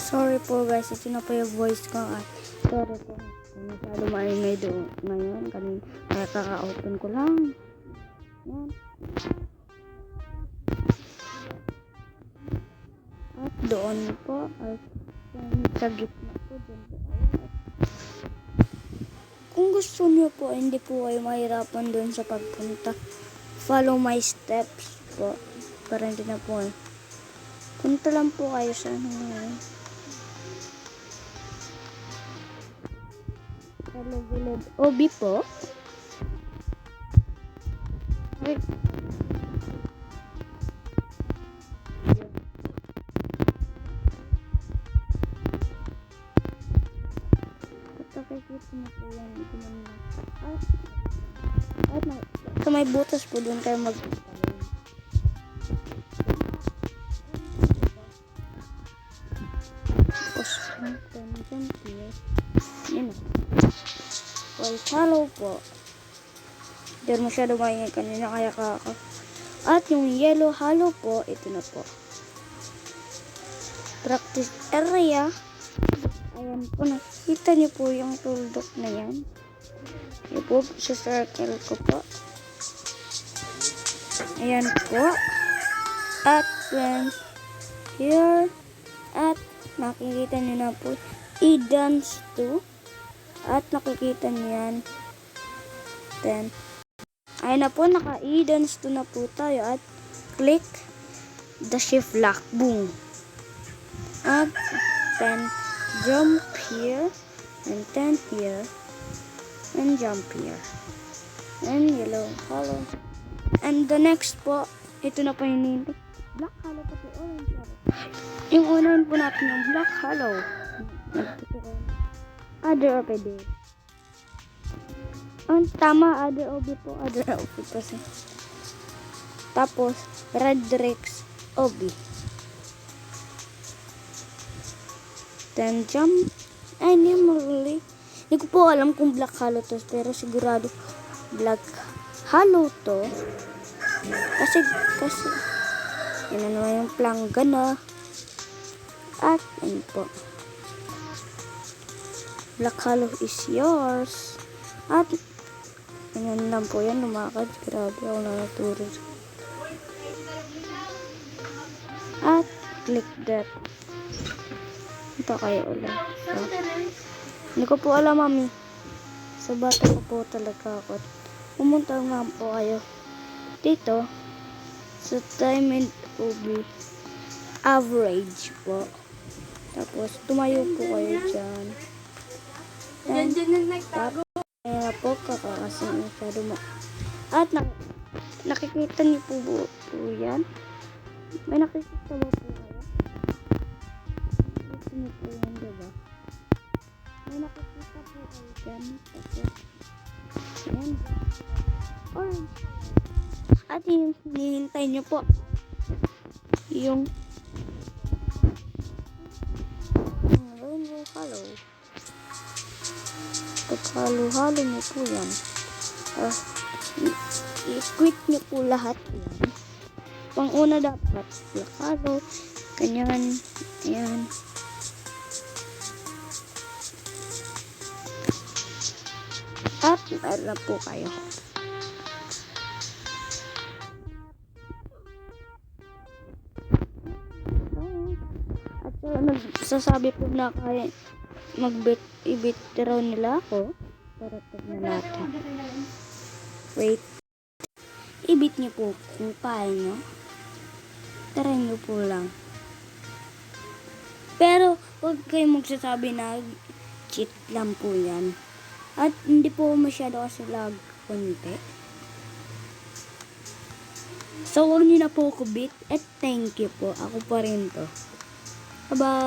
Sorry po guys, ito na po yung voice ko. Sorry po. Masyado maingay doon ngayon. Kaya kaka-open ko lang. Yan. At doon po. At sa gitna po. Doon po. Kung gusto niyo po, hindi po kayo mahirapan doon sa pagpunta. Follow my steps po. Para hindi na po eh. Punta lang po kayo sa ano ngayon. Gilid OB po. Wait. Nakikita na po yan. At may butas po doon kayo mag-talon. Tapos, dyan here. Yan. White hollow po. Diyan masyado maingay kanina kaya kako. At yung yellow hollow po, ito na po. Practice area. Ayan po, nakita niyo po yung tuldok na yan. Yan po, sa circle ko po. Ayan po. At then, here. At nakikita niyo na po, i-dance to. At nakikita niyo yan. Then, ayun na po, naka-i-dance to na po tayo. At click the shift lock. Boom. At then, jump here. And then here. And jump here. And yellow hollow. And the next po, ito na po yung black hollow pati orange hollow. Yung unahin po natin yung black hollow. Other OB. Ang tama, other OB po. Other OB kasi. Tapos, red Rex OB. Then, jump. Ay, hindi mo really. Hindi ko po alam kung black hollow to. Pero sigurado, black hollow to. Kasi, yun na naman yung plangga na. At, yun po. Black hollow is yours. At, ganyan lang po yan, lumakad. Grabe ako na naturo. At, click that. Ito kayo ulit. So, hindi ko po alam, mami. Sa bata ko po talaga ako. Pumunta nga po kayo dito sa time and OB average po. Tapos, tumayo po kayo dyan. And, tapos, kaya po, kakakasin masyado mo. At, nakikita niyo po yan. May nakikita ba po kayo? Nakikita niyo po yan, diba? May nakikita po kayo dyan. Tapos, yan. Orange. At yung hinihintay niyo po yung rainbow hollow. Pag-halo-halo niyo po yan. I-quit niyo po lahat yan. Pang-una dapat black hollow. Ganyan. Ayan. At meron po kayo. At so, nagsasabi po na kaya i-beat raw nila ako. Para tignan natin. Wait. I-beat niyo po kung kaya nyo. Try nyo po lang. Pero, huwag kayo magsasabi na cheat lang po yan. At hindi po masyado kasi lag konti. So, huwag nyo na po ako beat. At thank you po. Ako pa rin to. Bye-bye.